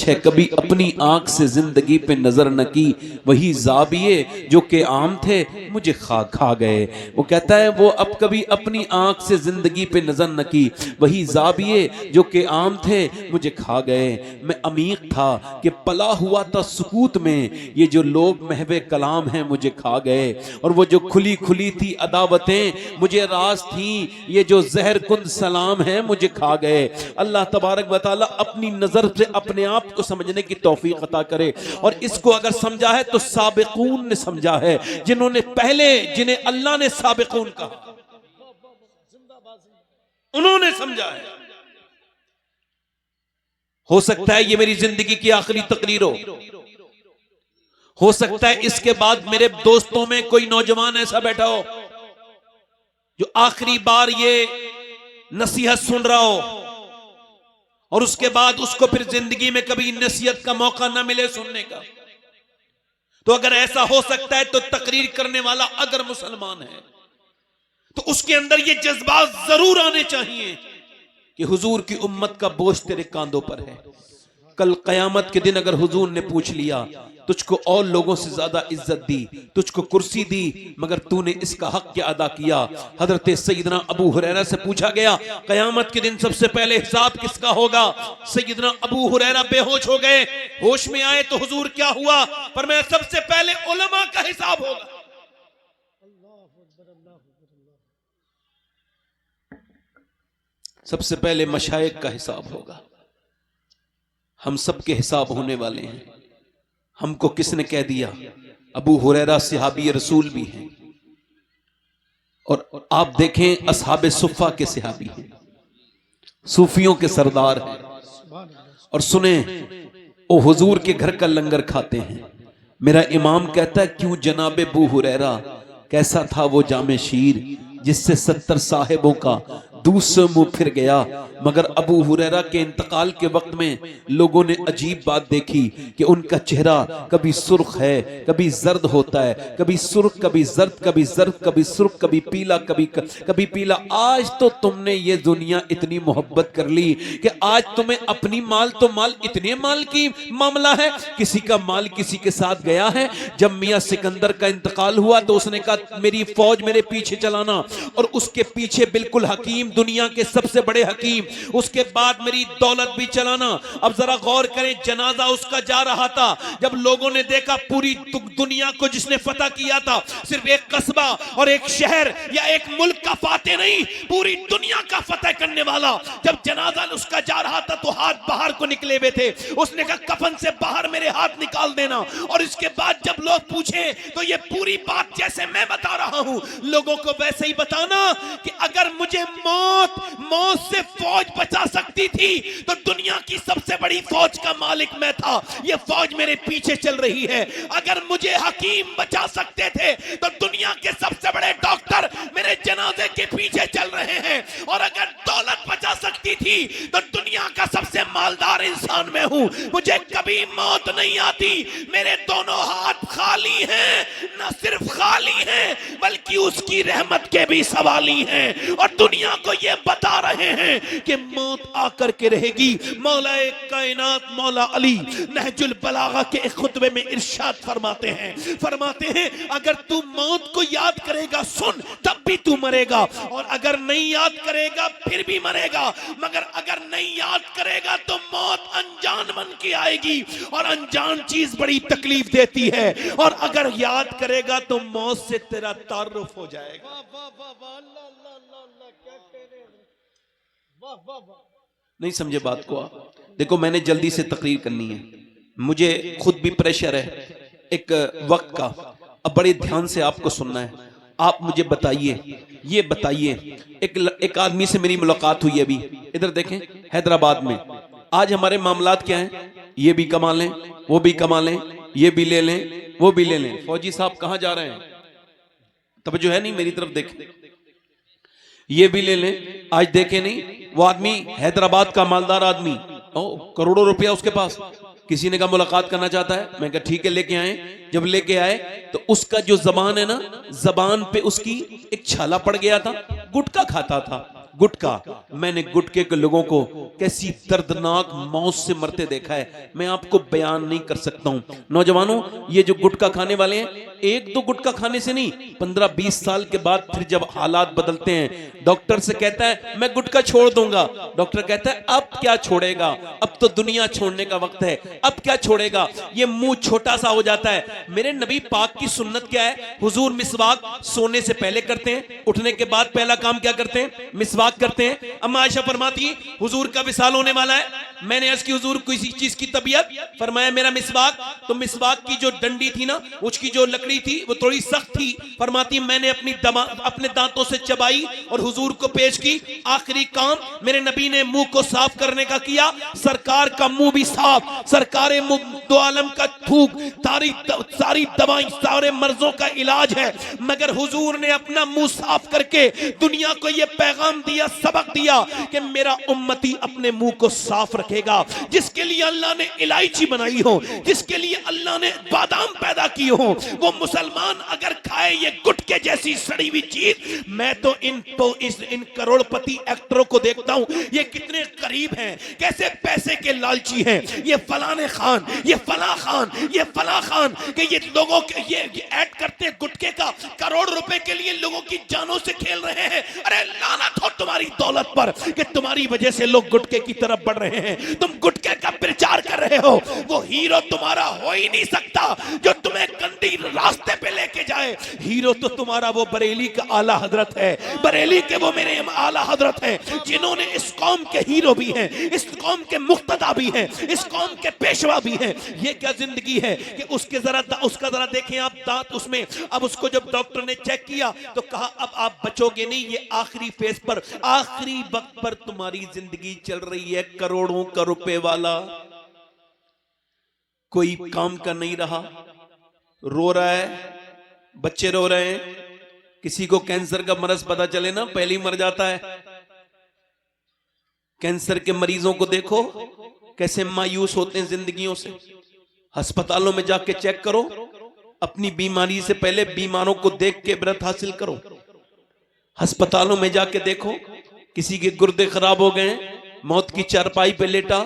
सच है कभी अपनी आंख से जिंदगी पे नजर न की, वही ज़ाबिये जो के आम थे मुझे खा गए। वो कहता है वो अब कभी अपनी आंख से जिंदगी पे नजर न की, वही ज़ाबिये जो के आम थे मुझे खा गए। मैं अमीक था कि पला हुआ था सुकूत में, ये जो लोग महवे कलाम हैं मुझे खा गए। और वो जो खुली खुली थी अदावतें मुझे राज थी, ये जो जहर कुंद सलाम है मुझे खा गए। अल्लाह तबारक व तआला अपनी नजर से अपने आप को समझने की तौफीक अता करे। और इसको अगर समझा है तो साबिकून ने समझा है, जिन्होंने पहले, जिन्हें अल्लाह ने साबिकून कहा, उन्होंने समझा है। हो सकता है ये मेरी जिंदगी की आखिरी तकरीर हो सकता है इसके बाद मेरे दोस्तों में कोई नौजवान ऐसा बैठा हो जो आखिरी बार ये नसीहत सुन रहा हो और उसके बाद उसको फिर जिंदगी में कभी नसीहत का मौका ना मिले सुनने का। तो अगर ऐसा हो सकता है तो तकरीर करने वाला अगर मुसलमान है तो उसके अंदर ये जज्बात जरूर आने चाहिए कि हुजूर की उम्मत का बोझ तेरे कांधों पर है। कल कयामत के दिन अगर हुजूर ने पूछ लिया तुझको और लोगों से ज्यादा इज्जत दी, तुझको कुर्सी दी, मगर तूने इसका हक क्या अदा किया। हजरत सैयदना अबू हुरैरा से पूछा गया कयामत के दिन सबसे पहले हिसाब किसका होगा। सैयदना अबू हुरैरा बेहोश हो गए, होश में आए तो हुजूर क्या हुआ, पर मैं सबसे पहले उलमा का हिसाब होगा। सबसे पहले मशाइख का हिसाब होगा। हम सबके हिसाब होने वाले हैं। हमको किसने कह दिया? अबू हुरैरा सहाबी रसूल भी हैं और आप देखें असहाबे सुफ़ा के सहाबी हैं, सूफियों के सरदार हैं। और सुने ओ हुजूर के घर का लंगर खाते हैं। मेरा इमाम कहता है क्यों जनाबे अबू हुरैरा, कैसा था वो जामे शीर जिससे 70 साहिबों का दूसरे मुंह फिर गया। मगर अबू हुरैरा के इंतकाल के वक्त में लोगों ने अजीब बात देखी कि उनका चेहरा कभी सुर्ख है, कभी जर्द होता है, कभी सुर्ख, कभी जर्द, कभी जर्द, कभी सुर्ख, कभी पीला, कभी पीला। आज तो तुमने ये दुनिया इतनी मोहब्बत कर ली कि आज तुम्हें अपनी माल तो माल, इतने माल की मामला है, किसी का माल किसी के साथ गया है। जब मियां सिकंदर का इंतकाल हुआ तो उसने कहा मेरी फौज मेरे पीछे चलाना, और उसके पीछे बिल्कुल हकीम, दुनिया के सबसे बड़े हकीम, उसके बाद मेरी दौलत भी चलाना। अब जरा गौर करें, जनाजा उसका जा रहा था, जब लोगों ने देखा पूरी दुनिया को जिसने फतह किया था, सिर्फ एक कस्बा और एक शहर या एक मुल्क का फाते नहीं, पूरी दुनिया का फतह करने वाला, जब जनाजा उसका जा रहा था तो हाथ बाहर को निकले हुए थे। उसने कहा कफन से बाहर मेरे हाथ निकाल देना। और इसके बाद जब लोग पूछे तो ये पूरी बात जैसे मैं बता रहा हूं लोगों को वैसे ही बताना कि अगर मुझे मौत से फौज बचा सकती थी तो दुनिया की सबसे बड़ी फौज का मालिक मैं था, ये फौज मेरे पीछे चल रही है। अगर मुझे हकीम बचा सकते थे तो दुनिया के सबसे बड़े डॉक्टर मेरे जनाजे के पीछे चल रहे हैं। और अगर दौलत बचा सकती थी तो दुनिया का सबसे मालदार इंसान मैं हूं, मुझे कभी मौत नहीं आती। मेरे दोनों हाथ खाली हैं, न सिर्फ खाली हैं बल्कि उसकी रहमत के भी सवाली हैं। और दुनिया को यह बता रहे हैं कि मौत आकर के रहेगी। मौला कायनात मौला अली नहजुल बलागा के एक खुतबे में इरशाद फरमाते हैं अगर तू मौत को याद करेगा सुन तब भी तू मरेगा, और अगर नहीं याद करेगा फिर भी मरेगा। मगर अगर नहीं याद करेगा तो मौत अनजान बन के आएगी, और अनजान चीज बड़ी तकलीफ देती है। और अगर याद करेगा तो मौत से तेरा तारुफ हो जाएगा। नहीं समझे बात को आप? देखो मैंने जल्दी से तकरीर करनी है, मुझे खुद भी प्रेशर है एक वक्त का। अब बड़े ध्यान से आपको सुनना है। आप मुझे बताइए, ये बताइए, एक आदमी से मेरी मुलाकात हुई अभी, इधर देखें हैदराबाद में। आज हमारे मामलात क्या हैं, ये भी कमा लें, वो भी कमा लें, ये भी ले लें, वो भी ले लें। फौजी साहब कहां जा रहे हैं? तवज्जो है नहीं मेरी तरफ, देखें, ये भी ले लें। आज देखे नहीं, वो आदमी हैदराबाद का मालदार आदमी, करोड़ों रुपया उसके पास, किसी ने कहा मुलाकात करना चाहता है। मैं कहा ठीक है लेके आए। जब लेके आए तो उसका जो जबान है ना, जबान पे उसकी एक छाला पड़ गया था, गुटखा खाता था। गुटका, मैंने गुटके के लोगों को कैसी दर्दनाक मौत से मरते देखा है, मैं आपको बयान नहीं कर सकता हूं। नौजवानों, ये जो गुटका खाने वाले हैं, एक दो गुटका खाने से नहीं, 15-20 साल के बाद फिर जब हालात बदलते हैं, डॉक्टर से कहता है मैं गुटका छोड़ दूंगा, डॉक्टर कहता है अब क्या छोड़ेगा, अब तो दुनिया छोड़ने का वक्त है, अब क्या छोड़ेगा, ये मुंह छोटा सा हो जाता है। मेरे नबी पाक की सुन्नत क्या है? हुजूर मिसवाक सोने से पहले करते हैं, उठने के बाद पहला काम क्या करते हैं? मिसवाक करते हैं। अम्मा आयशा फरमाती है हुजूर का विसाल होने वाला है, मैंने अर्ज की हुजूर किसी चीज की तबीयत? फरमाया मेरा मिसवाक। तो मिसवाक की जो डंडी थी ना, उसकी जो लकड़ी थी वो थोड़ी सख्त थी, फरमाती मैंने अपने दांतों से चबाई और हुजूर को पेश की। आखिरी काम मेरे नबी ने मुंह को साफ करने का किया, सरकार का मुंह भी साफ, सरकार दो आलम का थूक, सारी दवाई, सारे मर्जों का इलाज है, मगर हुजूर ने अपना मुंह साफ करके दुनिया को यह पैगाम दिया, सबक दिया कि मेरा उम्मती अपने मुंह को साफ रखेगा। जिसके लिए अल्लाह ने इलायची बनाई हो, जिसके लिए अल्लाह ने बादाम पैदा की हो, वो मुसलमान अगर खाए ये गुटके जैसी सड़ी हुई चीज, मैं तो इन करोड़पति एक्टरों को देखता हूं, ये कितने करीब हैं, कैसे पैसे के लालची हैं, ये फलाने खान, ये फला खान, ये फला खान, कि ये लोगों के ये ऐड करते हैं गुटके का, करोड़ रुपए के लिए लोगों की जानों से खेल रहे हैं। अरे लानत हो तुम्हारी दौलत पर कि तुम्हारी वजह से लोग गुटके की तरफ बढ़ रहे हैं, तुम गुटके का प्रचार कर रहे हो। वो हीरो तुम्हारा हो ही नहीं सकता जो तुम्हें गंदी रास्ते पे लेके जाए। हीरो तो तुम्हारा वो बरेली का आला हजरत है, बरेली के वो मेरे आला हजरत हैं, जिन्होंने इस कौम के हीरो भी हैं, इस कौम के मुक्तदा भी हैं, इस कौम के पेशवा भी हैं। ये क्या जिंदगी है कि उसका जरा देखें आप दांत उसमें। अब उसको जब डॉक्टर ने चेक किया तो कहा अब आप बचोगे नहीं, ये आखिरी फेज पर, आखिरी वक्त पर तुम्हारी जिंदगी चल रही है। करोड़ों का रुपए वाला कोई काम का नहीं रहा, रो रहा है, बच्चे रो रहे हैं, किसी को कैंसर का मरज पता चले ना पहले ही मर जाता है। कैंसर के मरीजों को देखो कैसे मायूस होते हैं जिंदगियों से। अस्पतालों में जाके चेक करो, अपनी बीमारी से पहले बीमारों को देख के इबरत हासिल करो। अस्पतालों में जाके देखो, किसी के गुर्दे खराब हो गए, मौत की चारपाई पे लेटा,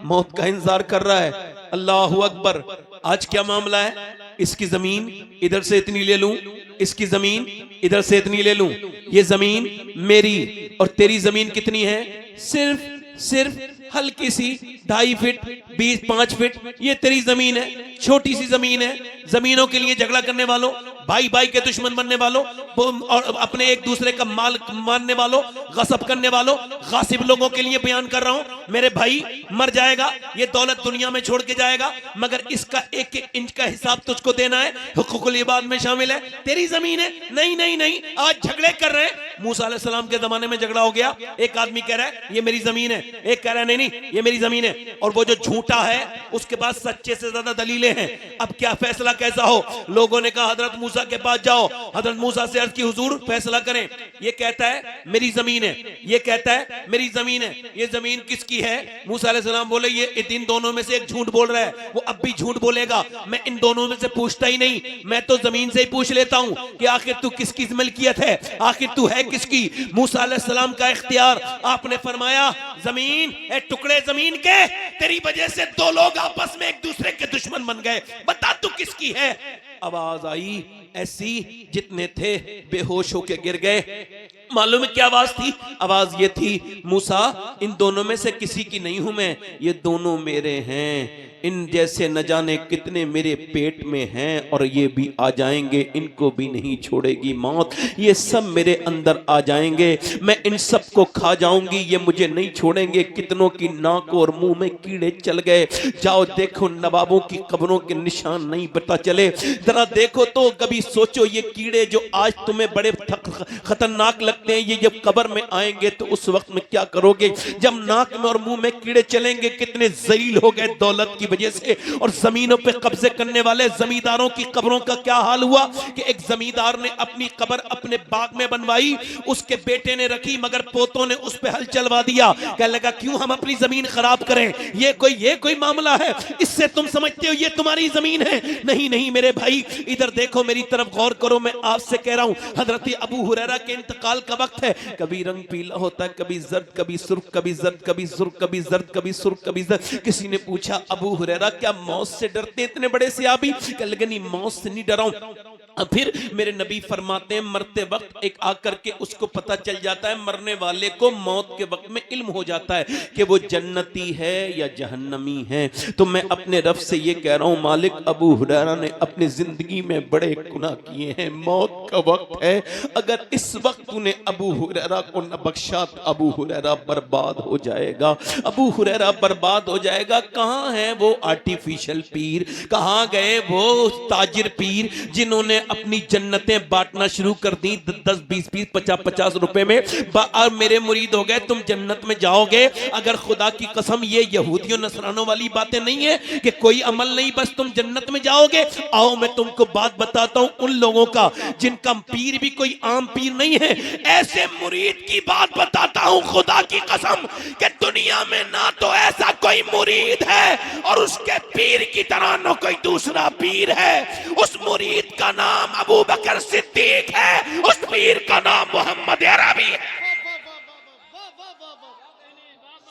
मौत का इंतजार कर रहा है। अल्लाहु अकबर। आज क्या मामला है? इसकी जमीन इधर से इतनी ले लूं, इसकी जमीन इधर से इतनी ले लूं, ये जमीन मेरी और तेरी जमीन कितनी है? सिर्फ हल्की सी 2.5 फीट 5 फीट, ये तेरी जमीन है, छोटी सी जमीन है। जमीनों के लिए झगड़ा करने वालों, भाई भाई के दुश्मन बनने वालों और अपने एक दूसरे का माल मारने वालों, गसब करने वालों, गासिब लोगों के लिए बयान कर रहा हूं। मेरे भाई मर जाएगा, ये दौलत दुनिया में छोड़ के जाएगा, मगर इसका एक एक इंच का हिसाब तुझको देना है, हुकूकुल इबाद में शामिल है। तेरी जमीन है। नहीं नहीं नहीं, आज झगड़े कर रहे हैं। मूसा अलैहिस्सलाम के जमाने में झगड़ा हो गया, एक आदमी कह रहा है ये मेरी जमीन है, एक कह रहा है नहीं ये मेरी जमीन है, और वो जो झूठा है उसके पास सच्चे से ज्यादा दलीलें हैं। अब क्या फैसला कैसा हो? लोगों ने कहा हजरत मूसा के पास जाओ। हजरत मूसा से अर्ज की हुजूर फैसला करें। ये कहता है मेरी जमीन है, ये कहता है मेरी जमीन है, ये जमीन किसकी है? मूसा अलैहिस्सलाम बोले ये इन दोनों में से एक झूठ बोल रहा है, वो अब भी झूठ बोलेगा। मैं इन दोनों में से पूछता ही नहीं, मैं तो जमीन से ही पूछ लेता हूं कि आखिर तू किसकी मिल्कियत है, आखिर तू है किसकी? मूसा अलैहिस्सलाम का इख्तियार। आपने फरमाया जमीन है, टुकड़े जमीन के, तेरी वजह से दो लोग आपस में एक दूसरे के दुश्मन बन गए, बता तू किसकी है? आवाज आई ऐसी, जितने थे बेहोश होके गिर गए। मालूम है क्या आवाज थी? आवाज ये थी, मूसा इन दोनों में से किसी की नहीं हूं मैं, ये दोनों मेरे हैं। इन जैसे न जाने कितने मेरे पेट में हैं और ये भी आ जाएंगे, इनको भी नहीं छोड़ेगी मौत, ये सब मेरे अंदर आ जाएंगे, मैं इन सब को खा जाऊंगी, ये मुझे नहीं छोड़ेंगे। कितनों की नाक और मुंह में कीड़े चल गए। जाओ देखो नवाबों की कब्रों के निशान नहीं पता चले, जरा देखो तो कभी सोचो ये कीड़े जो आज तुम्हें बड़े खतरनाक लगते हैं, ये जब कब्र में आएंगे तो उस वक्त में क्या करोगे? जब नाक में और मुंह में कीड़े चलेंगे, कितने जलील हो गए दौलत की की वजह से। और जमीनों पे कब्जे करने वाले जमींदारों की कब्रों का क्या हाल हुआ कि एक जमींदार ने अपनी कब्र अपने बाग में बनवाई, उसके बेटे ने रखी मगर पोतों ने उस पे हल चलवा दिया। कहने लगा क्यों हम अपनी जमीन खराब करें, ये कोई मामला है, इससे तुम समझते हो ये तुम्हारी जमीन है। नहीं नहीं मेरे भाई, इधर देखो, मेरी तरफ गौर करो, मैं आपसे कह रहा हूं हजरत अबू हुरैरा के इंतकाल का वक्त है। कभी रंग पीला होता है, कभी जर्द, कभी सुर्ख, कभी जर्द, कभी सुर्ख, कभी जर्द, कभी सुर्ख, कभी जर्द। किसी ने पूछा अबू हुरैरा क्या मौत से डरते इतने बड़े सहाबी? कहने लगे नहीं, मौत से नहीं डरा हूं। फिर मेरे नबी फरमाते हैं मरते वक्त एक आकर के उसको पता चल जाता है, मरने वाले को मौत के वक्त में इल्म हो जाता है कि वो जन्नती है या जहन्नमी है। तो मैं अपने रब से ये कह रहा हूं, मालिक अबू हुरैरा ने अपनी जिंदगी में बड़े गुनाह किए हैं, मौत का वक्त है, अगर इस वक्त तूने अबू हुरैरा को न बख्शा तो अबू हुरैरा बर्बाद हो जाएगा, अबू हुरैरा बर्बाद हो जाएगा। कहां है वो आर्टिफिशियल पीर, कहां गए वो ताजिर पीर जिन्होंने अपनी जन्नतें बांटना शुरू कर दी 10, 20, 50 रुपए में। और मेरे मुरीद हो गए, तुम जन्नत में जाओगे। अगर खुदा की कसम ये यहूदियों नसरानों वाली बातें नहीं है कि कोई अमल नहीं बस तुम जन्नत में जाओगे। आओ मैं तुमको बात बताता हूं उन लोगों का जिनका पीर भी कोई आम पीर नहीं है। ऐसे मुरीद की बात बताता हूं खुदा की कसम कि दुनिया में ना तो ऐसा कोई मुरीद है और उसके पीर की तरह न कोई दूसरा पीर है। उस मुरीद का नाम अबू बकर सिद्दीक है, उस पीर का नाम मोहम्मद अरबी है।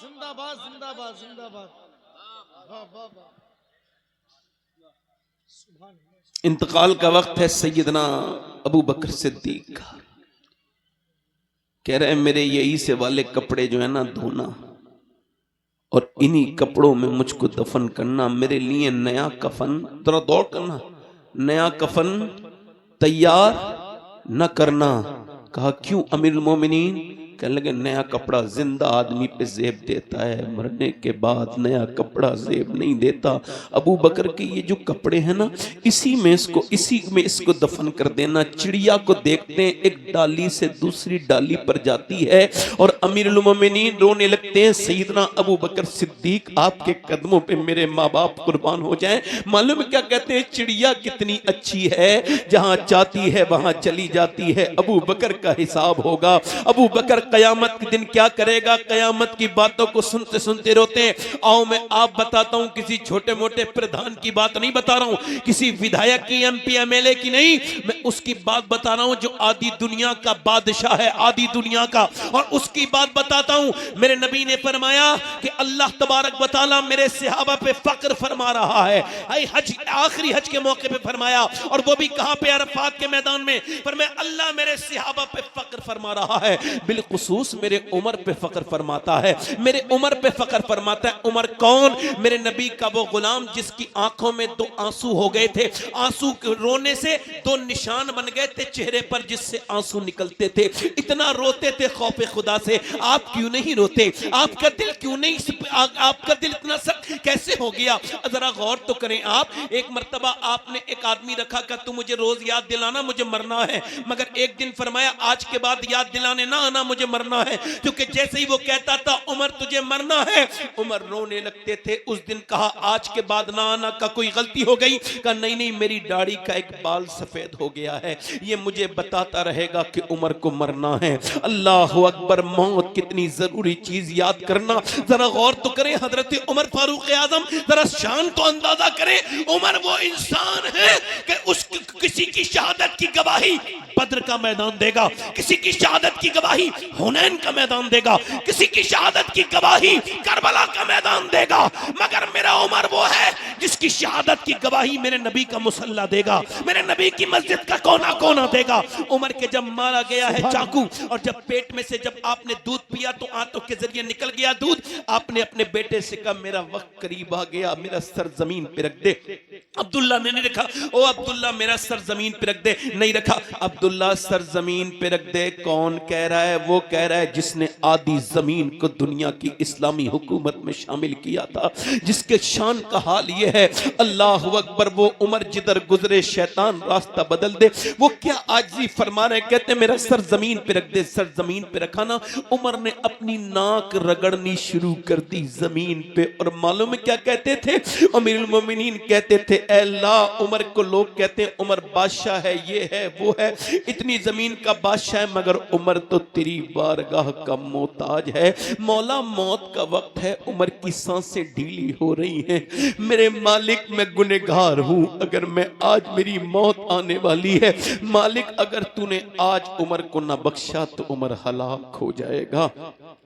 जिंदाबाद जिंदाबाद जिंदाबाद। इंतकाल का वक्त है सैयदना अबू बकर सिद्दीक का। कह रहे हैं मेरे यही से वाले कपड़े जो है ना धोना और इन्हीं कपड़ों में मुझको दफन करना, मेरे लिए नया कफन, थोड़ा दौड़ करना, नया कफन तैयार न करना। कहा क्यों अमीरुल मोमिनीन? कहने लगे नया कपड़ा जिंदा आदमी पे जेब देता है, मरने के बाद नया कपड़ा जेब नहीं देता। अबू बकर के ये जो कपड़े हैं ना, इसी में इसको दफन कर देना। चिड़िया को देखते हैं एक डाली से दूसरी डाली पर जाती है और अमीरुल मोमिनीन रोने लगते हैं, सैयदना अबू बकर सिद्दीक आपके कदमों पे मेरे माँ बाप कुर्बान हो जाएं। मालूम क्या कहते हैं, चिड़िया कितनी अच्छी है, जहां चाहती है वहां चली जाती है। अबू बकर का हिसाब होगा। अबू बकर कयामत के दिन क्या करेगा? कयामत की बातों को सुनते सुनते रोते हैं। आओ मैं आप बताता हूं, किसी छोटे मोटे प्रधान की बात नहीं बता रहा हूं, किसी विधायक की, एमपी एमएलए की नहीं, मैं उसकी बात बता रहा हूं जो आधी दुनिया का बादशाह है, आधी दुनिया का। और उसकी बात बताता हूं, मेरे नबी ने फरमाया कि अल्लाह तबारक व तआला मेरे सहाबा पे फक्र फरमा रहा है। हज, आखिरी हज के मौके पे फरमाया, और वो भी कहां पे? अरफात के मैदान में। फरमाया अल्लाह मेरे सहाबा पे फक्र फरमा रहा है, बिलखुसूस मेरे उमर पे फक्र फरमाता है, मेरे उमर पे फक्र फरमाता है। उमर कौन? मेरे नबी का वो गुलाम जिसकी आंखों में 2 आंसू हो गए थे, आंसू रोने से 2 निशान बन गए थे चेहरे पर जिससे आंसू निकलते थे। इतना रोते थे खौफे खुदा से। आप क्यों नहीं रोते? आपका दिल क्यों नहीं, आपका दिल इतना सख्त कैसे हो गया? जरा गौर तो करें आप। एक मर्तबा आपने एक आदमी रखा कि तू मुझे रोज याद दिलाना, मुझे मरना है, मगर एक दिन फरमाया आज के बाद याद दिलाने ना आना, मुझे मरना है। क्योंकि जैसे ही वो कहता था उमर तुझे मरना है, उमर रोने लगते थे। उस दिन कहा आज के बाद ना आना, का कोई गलती हो गई? कहा नहीं नहीं, मेरी दाढ़ी का एक बाल सफेद हो गया है, ये मुझे बताता रहेगा कि उमर को मरना है। अल्लाह अकबर, मौत कितनी जरूरी चीज, याद करना। जरा गौर तो करें, हजरत उमर फारूक आजम, जरा शान तो अंदाजा करें। उमर वो इंसान है कि उसकी किसी की शहादत की गवाही बद्र का मैदान देगा, किसी की शहादत की गवाही हुनैन का मैदान देगा, किसी की शहादत की गवाही करबला का मैदान देगा, मगर मेरा उमर वो है जिसकी शहादत की गवाही मेरे नबी का मुसल्ला देगा, मेरे नबी की मस्जिद का कोना कोना देगा। उमर के जब मारा गया है चाकू, और जब पेट में से जब आपने दूध पिया तो आंतों के जरिए निकल गया दूध, आपने अपने बेटे से कहा मेरा वक्त करीब आ गया, मेरा सर जमीन पे रख दे। अब्दुल्ला ने नहीं रखा, ओ अब्दुल्ला मेरा सर जमीन पे रख दे, नहीं रखा। अब्दुल्ला सर जमीन पे रख दे। कौन कह रहा है? वो कह रहा है जिसने आधी जमीन को दुनिया की इस्लामी हुकूमत में शामिल किया था, जिसके शान का हाल ये है, अल्लाह अकबर, वो उमर जिधर गुजरे शैतान रास्ता बदल दे। वो क्या आजी फरमा रहे, कहते मेरा सर जमीन पे रख दे। सर जमीन पे रखा ना, उमर ने अपनी नाक रगड़नी शुरू कर दी जमीन पे। और मालूम है क्या कहते थे? अमीरुल मोमिनीन कहते थे, अल्लाह, उमर को लोग कहते हैं उमर बादशाह है, ये है वो है, इतनी जमीन का बादशाह है, मगर उमर तो तेरी बारगाह का मोहताज है। मौला मौत का वक्त है, उमर की सांसें ढीली हो रही हैं। मेरे मालिक मैं गुनहगार हूं, अगर मैं आज मेरी मौत आने वाली है, मालिक अगर तूने आज उमर को ना बख्शा तो उमर हलाक हो जाएगा।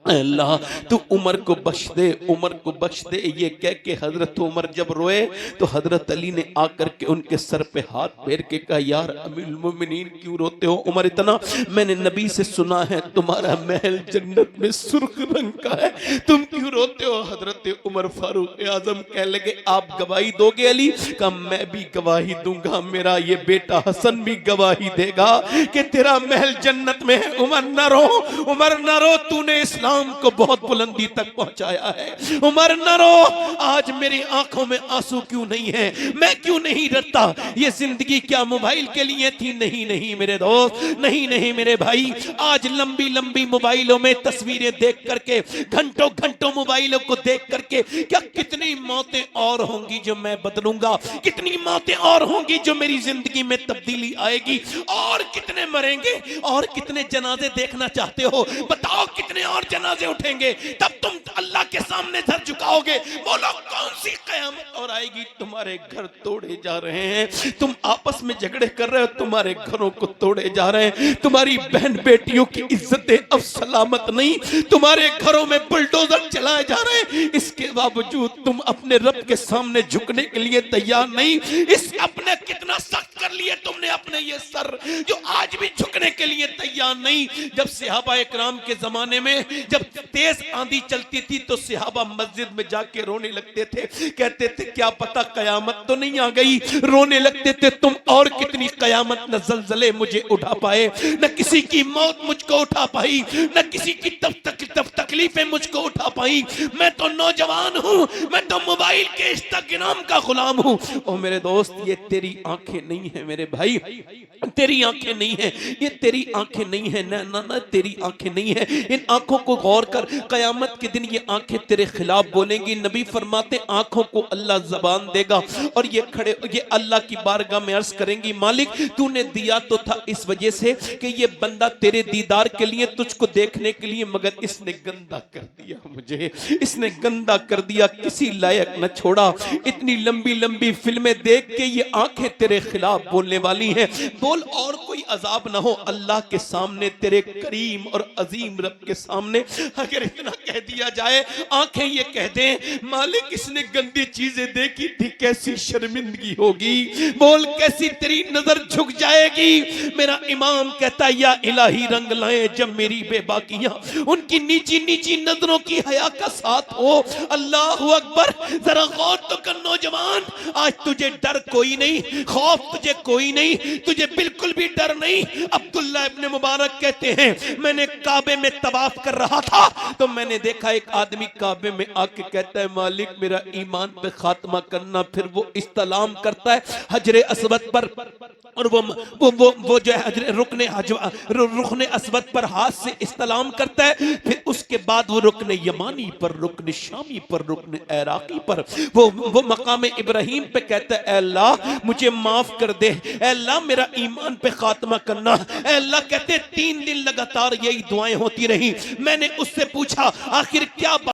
अल्लाह तू उमर को बख्श दे, उमर को बख्श दे। ये कह के हजरत उमर जब रोए तो हजरत अली ने आकर के उनके सर पे हाथ फेर के कहा, यार अमीरुल मोमिनीन क्यों रोते हो? उमर इतना, मैंने नबी से सुना है तुम्हारा महल जन्नत में सुर्ख रंग का है, तुम क्यों रोते हो? हजरत उमर फारूक आजम कह लगे, आप गवाही दोगे अली? कहा मैं भी गवाही दूंगा, मेरा ये बेटा हसन भी गवाही देगा कि तेरा महल जन्नत में है। उमर न रो, उमर न रो, तूने इस्लाम को बहुत बुलंदी तक पहुंचाया है। उमर न रो, आज मेरी आंखों में आंसू क्यों नहीं है? मैं क्यों नहीं डरता? ये जिंदगी क्या मोबाइल के लिए थी? नहीं नहीं मेरे दोस्त, नहीं नहीं मेरे भाई। आज लंबी लंबी मोबाइलों में तस्वीरें देख करके, घंटों घंटों मोबाइलों को देख करके, क्या कितनी मौतें और होंगी जो मैं बदलूंगा? कितनी मौतें और होंगी जो मेरी जिंदगी में तब्दीली आएगी? और कितने मरेंगे? और कितने जनाजे देखना चाहते हो? बताओ कितने और जनाजे उठेंगे? तब तुम अल्लाह के सामने सर झुकाओगे। बोलो कौन सी कयामत और आएगी? तुम्हारे घर तोड़े जा रहे हैं, तुम आपस में झगड़े कर रहे हो, तुम्हारे घरों को तोड़े जा रहे हैं, तुम्हारी बहन बेटियों की इज्जतें अब सलामत नहीं, तुम्हारे घरों में बुलडोजर चलाए जा रहे हैं। इसके बावजूद तुम अपने रब के सामने झुकने के लिए तैयार नहीं। इस अपने कितना सख्त कर लिए तुमने अपने ये सर, जो आज भी झुकने के लिए तैयार नहीं। जब सहाबा इकराम के जमाने में जब तेज आंधी चलती थी तो सहाबा मस्जिद में जाके रोने लगते थे, कहते थे क्या पता कयामत तो नहीं आ गई। रोने लगते थे, तुम और कितनी कयामत न ज़लज़ले मुझे उठा पाए, न किसी की मौत मुझको उठा पाई, न किसी की तकलीफें मुझको उठा पाई। मैं तो नौजवान हूं, मैं तो मोबाइल के इंस्टाग्राम का गुलाम हूं। ओ मेरे दोस्त, ये तेरी आंखें नहीं है मेरे भाई, तेरी आंखें नहीं है, ये तेरी आंखें नहीं है, ना ना ना तेरी आंखें नहीं है। इन आंखों को गौर कर, कयामत के दिन ये आंखें तेरे खिलाफ बोलेंगी। नबी फरमाते आंखों को अल्लाह जबान देगा और ये खड़े ये अल्लाह की बारगाह में अर्ज करेंगी, मालिक तूने दिया तो था इस वजह से कि ये बंदा तेरे दीदार के लिए, तुझको देखने के लिए, मगर इसने गंदा कर दिया मुझे, इसने गंदा कर दिया, किसी लायक न छोड़ा। इतनी लंबी लंबी फिल्में देख के ये आंखें तेरे खिलाफ बोलने वाली हैं। बोल और कोई अजाब ना हो अल्लाह के सामने, तेरे करीम और अजीम रब के सामने अगर इतना कह दिया जाए, आंखें ये कह दें मालिक इसने गंदी चीजें देखी थी, कैसी शर्मिंदगी होगी। बोल कैसी तेरी नजर झुक जाएगी। मेरा इमाम कहता है या इलाही रंग लाए जब मेरी बेबाकियां उनकी नीची नीची नजरों की हया का साथ हो। अल्लाह अकबर, जरा गौर तो कर नौजवान, आज तुझे डर कोई नहीं, खौफ तुझे कोई नहीं, तुझे बिल्कुल भी डर नहीं। अब्दुल्ला इब्ने मुबारक कहते हैं मैंने काबे में तवाफ कर रहा था तो मैंने देखा एक आदमी काबे में आके कहता है मालिक मेरा ईमान पे खात्मा करना। फिर वो इस्तलाम करता है हजरे अस्वद पर और वो जो है रुकने अस्वद पर हाथ से इस्तलाम करता है। फिर उसके बाद वो रुकने यमानी पर, रुकने शामी पर, रुकने इराकी पर, वो मकाम इब्राहिम पे कहता है अल्लाह मुझे माफ कर दे, अल्लाह मेरा ईमान पे खात्मा करना। अल्लाह कहते 3 दिन लगातार यही दुआएं होती रही। मैंने उससे पूछा आखिर क्या